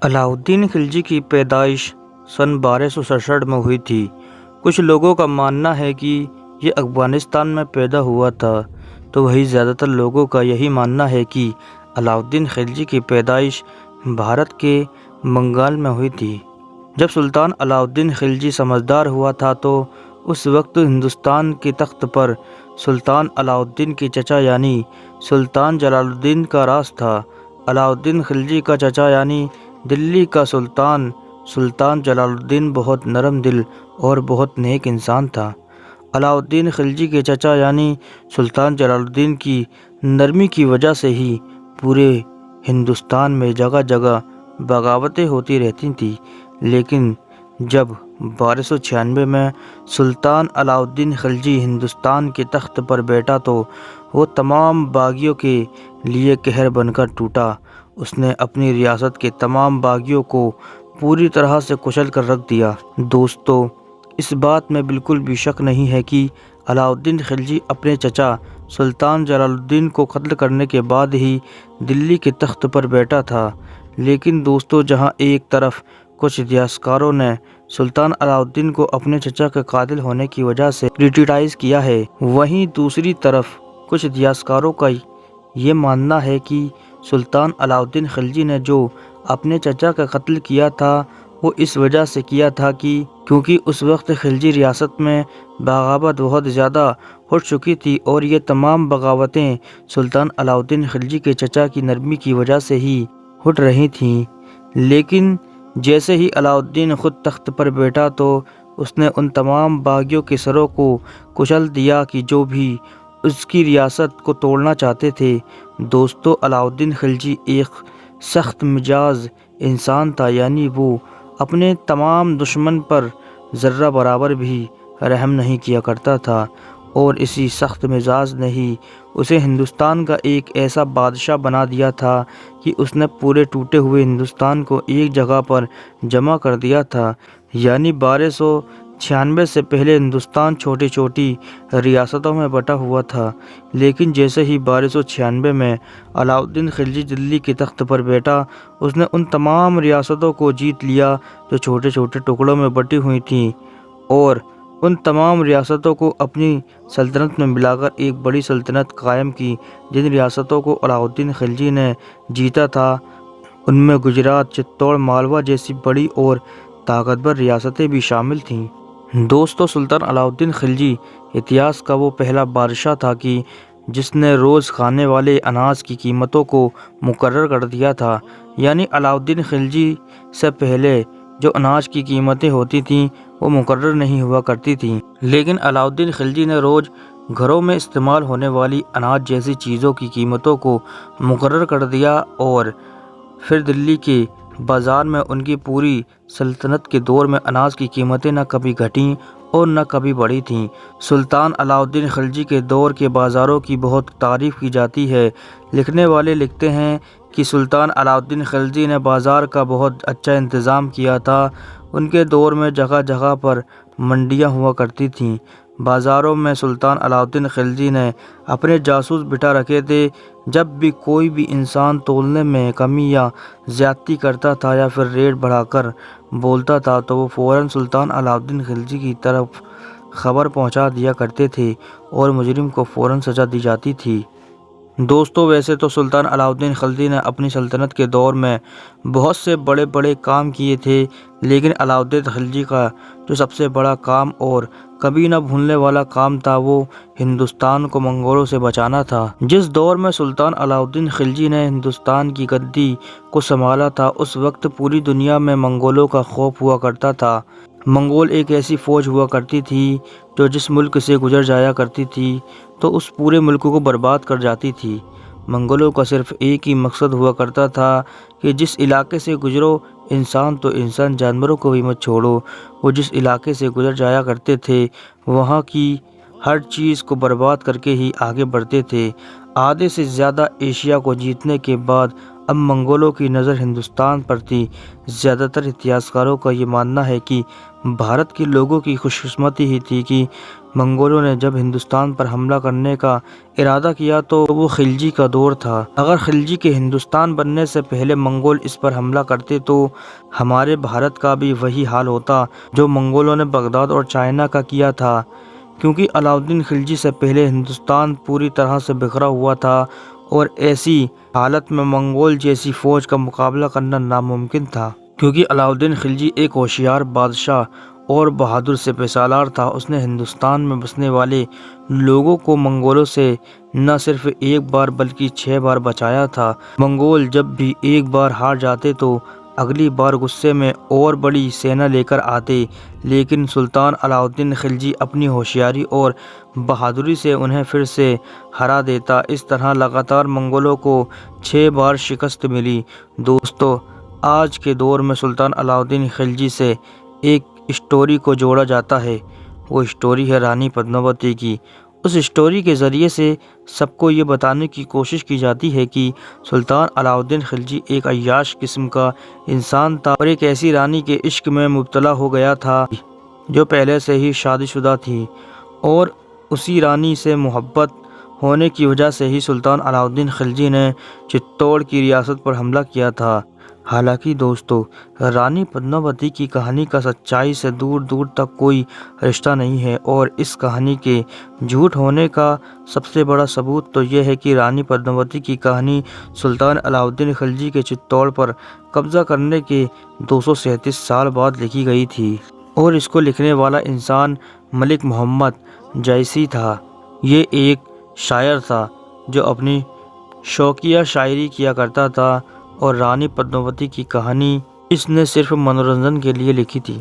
अलाउद्दीन खिलजी की पैदाइश सन 1267 में हुई थी। कुछ लोगों का मानना है कि ये अफ़गानिस्तान में पैदा हुआ था, तो वहीं ज़्यादातर लोगों का यही मानना है कि अलाउद्दीन खिलजी की पैदाइश भारत के बंगाल में हुई थी। जब सुल्तान अलाउद्दीन खिलजी समझदार हुआ था तो उस वक्त हिंदुस्तान के तख्त पर सुल्तान अलाउद्दीन के चचा यानी सुल्तान जलालुद्दीन का राज था। अलाउद्दीन खिलजी का चचा यानी दिल्ली का सुल्तान सुल्तान जलालुद्दीन बहुत नरम दिल और बहुत नेक इंसान था। अलाउद्दीन खिलजी के चचा यानी सुल्तान जलालुद्दीन की नरमी की वजह से ही पूरे हिंदुस्तान में जगह जगह बगावतें होती रहती थीं। लेकिन जब 1296 में सुल्तान अलाउद्दीन खिलजी हिंदुस्तान के तख्त पर बैठा तो वो तमाम बागियों के लिए कहर बनकर टूटा। उसने अपनी रियासत के तमाम बागियों को पूरी तरह से कुचल कर रख दिया। दोस्तों, इस बात में बिल्कुल भी शक नहीं है कि अलाउद्दीन खिलजी अपने चचा सुल्तान जलालुद्दीन को कत्ल करने के बाद ही दिल्ली के तख्त पर बैठा था। लेकिन दोस्तों, जहां एक तरफ कुछ इतिहासकारों ने सुल्तान अलाउद्दीन को अपने चचा के कातिल होने की वजह से क्रिटिसाइज किया है, वहीं दूसरी तरफ कुछ इतिहासकारों का ये मानना है कि सुल्तान अलाउद्दीन खिलजी ने जो अपने चचा का कत्ल किया था वो इस वजह से किया था कि क्योंकि उस वक्त खिलजी रियासत में बगावत बहुत ज़्यादा हो चुकी थी और ये तमाम बगावतें सुल्तान अलाउद्दीन खिलजी के चचा की नरमी की वजह से ही उठ रही थीं। लेकिन जैसे ही अलाउद्दीन खुद तख्त पर बैठा तो उसने उन तमाम बागियों के सरों को कुचल दिया कि जो भी उसकी रियासत को तोड़ना चाहते थे। दोस्तों, अलाउद्दीन खिलजी एक सख्त मिजाज इंसान था, यानी वो अपने तमाम दुश्मन पर ज़र्रा बराबर भी रहम नहीं किया करता था और इसी सख्त मिजाज ने ही उसे हिंदुस्तान का एक ऐसा बादशाह बना दिया था कि उसने पूरे टूटे हुए हिंदुस्तान को एक जगह पर जमा कर दिया था। यानी 1296 से पहले हिंदुस्तान छोटी छोटी रियासतों में बटा हुआ था। लेकिन जैसे ही 1296 में अलाउद्दीन खिलजी दिल्ली के तख्त पर बैठा, उसने उन तमाम रियासतों को जीत लिया जो छोटे छोटे टुकड़ों में बटी हुई थीं और उन तमाम रियासतों को अपनी सल्तनत में मिलाकर एक बड़ी सल्तनत कायम की। जिन रियासतों को अलाउद्दीन खिलजी ने जीता था उनमें गुजरात, चित्तौड़, मालवा जैसी बड़ी और ताकतवर रियासतें भी शामिल थीं। दोस्तों, सुल्तान अलाउद्दीन खिलजी इतिहास का वो पहला बादशाह था कि जिसने रोज़ खाने वाले अनाज की कीमतों को मुकर्रर कर दिया था। यानी अलाउद्दीन खिलजी से पहले जो अनाज की कीमतें होती थीं वो मुकर्रर नहीं हुआ करती थीं। लेकिन अलाउद्दीन खिलजी ने रोज़ घरों में इस्तेमाल होने वाली अनाज जैसी चीज़ों की कीमतों को मुकर्रर कर दिया और फिर दिल्ली के बाज़ार में उनकी पूरी सल्तनत के दौर में अनाज की कीमतें न कभी घटीं और न कभी बढ़ी थीं। सुल्तान अलाउद्दीन खिलजी के दौर के बाज़ारों की बहुत तारीफ़ की जाती है। लिखने वाले लिखते हैं कि सुल्तान अलाउद्दीन खिलजी ने बाज़ार का बहुत अच्छा इंतज़ाम किया था। उनके दौर में जगह जगह पर मंडियाँ हुआ करती थीं। बाज़ारों में सुल्तान अलाउद्दीन खिलजी ने अपने जासूस बिठा रखे थे। जब भी कोई भी इंसान तोलने में कमी या ज़्यादती करता था या फिर रेट बढ़ाकर बोलता था तो वो फ़ौरन सुल्तान अलाउद्दीन खिलजी की तरफ खबर पहुंचा दिया करते थे और मुजरिम को फ़ौरन सज़ा दी जाती थी। दोस्तों, वैसे तो सुल्तान अलाउद्दीन खिलजी ने अपनी सल्तनत के दौर में बहुत से बड़े बड़े काम किए थे, लेकिन अलाउद्दीन खिलजी का जो सबसे बड़ा काम और कभी न भूलने वाला काम था वो हिंदुस्तान को मंगोलों से बचाना था। जिस दौर में सुल्तान अलाउद्दीन खिलजी ने हिंदुस्तान की गद्दी को संभाला था उस वक्त पूरी दुनिया में मंगोलों का खौफ हुआ करता था। मंगोल एक ऐसी फ़ौज हुआ करती थी जो जिस मुल्क से गुजर जाया करती थी तो उस पूरे मुल्क को बर्बाद कर जाती थी। मंगोलों का सिर्फ एक ही मकसद हुआ करता था कि जिस इलाके से गुजरो, इंसान तो इंसान, जानवरों को भी मत छोड़ो। वो जिस इलाके से गुजर जाया करते थे वहाँ की हर चीज़ को बर्बाद करके ही आगे बढ़ते थे। आधे से ज़्यादा एशिया को जीतने के बाद اب منگولوں کی نظر ہندوستان پر تھی۔ زیادہ تر اتہاسکاروں کا یہ ماننا ہے کہ بھارت کے لوگوں کی خوش قسمتی ہی تھی کہ منگولوں نے جب ہندوستان پر حملہ کرنے کا ارادہ کیا تو وہ خلجی کا دور تھا۔ اگر خلجی کے ہندوستان بننے سے پہلے منگول اس پر حملہ کرتے تو ہمارے بھارت کا بھی وہی حال ہوتا جو منگولوں نے بغداد اور چائنا کا کیا تھا، کیونکہ علاؤالدین خلجی سے پہلے ہندوستان پوری طرح سے بکھرا ہوا تھا اور ایسی حالت میں منگول جیسی فوج کا مقابلہ کرنا ناممکن تھا۔ کیونکہ علاؤالدین خلجی ایک ہوشیار بادشاہ اور بہادر سپہ سالار تھا، اس نے ہندوستان میں بسنے والے لوگوں کو منگولوں سے نہ صرف ایک بار بلکہ 6 بار بچایا تھا۔ منگول جب بھی ایک بار ہار جاتے تو اگلی بار غصے میں اور بڑی سینا لے کر آتے، لیکن سلطان علاؤالدین خلجی اپنی ہوشیاری اور بہادری سے انہیں پھر سے ہرا دیتا۔ اس طرح لگاتار منگولوں کو 6 بار شکست ملی۔ دوستو، آج کے دور میں سلطان علاؤالدین خلجی سے ایک اسٹوری کو جوڑا جاتا ہے، وہ اسٹوری ہے رانی پدماوتی کی۔ اس اسٹوری کے ذریعے سے سب کو یہ بتانے کی کوشش کی جاتی ہے کہ سلطان علاؤالدین خلجی ایک عیاش قسم کا انسان تھا اور ایک ایسی رانی کے عشق میں مبتلا ہو گیا تھا جو پہلے سے ہی شادی شدہ تھی، اور اسی رانی سے محبت ہونے کی وجہ سے ہی سلطان علاؤالدین خلجی نے چتور کی ریاست پر حملہ کیا تھا۔ حالانکہ دوستو، رانی پدماوتی کی کہانی کا سچائی سے دور دور تک کوئی رشتہ نہیں ہے، اور اس کہانی کے جھوٹ ہونے کا سب سے بڑا ثبوت تو یہ ہے کہ رانی پدماوتی کی کہانی سلطان علاؤالدین خلجی کے چتور پر قبضہ کرنے کے 237 سال بعد لکھی گئی تھی، اور اس کو لکھنے والا انسان ملک محمد جیسی تھا۔ یہ ایک شاعر تھا جو اپنی شوقیہ شاعری کیا کرتا تھا، اور رانی پدماوتی کی کہانی اس نے صرف منورنجن کے لیے لکھی تھی۔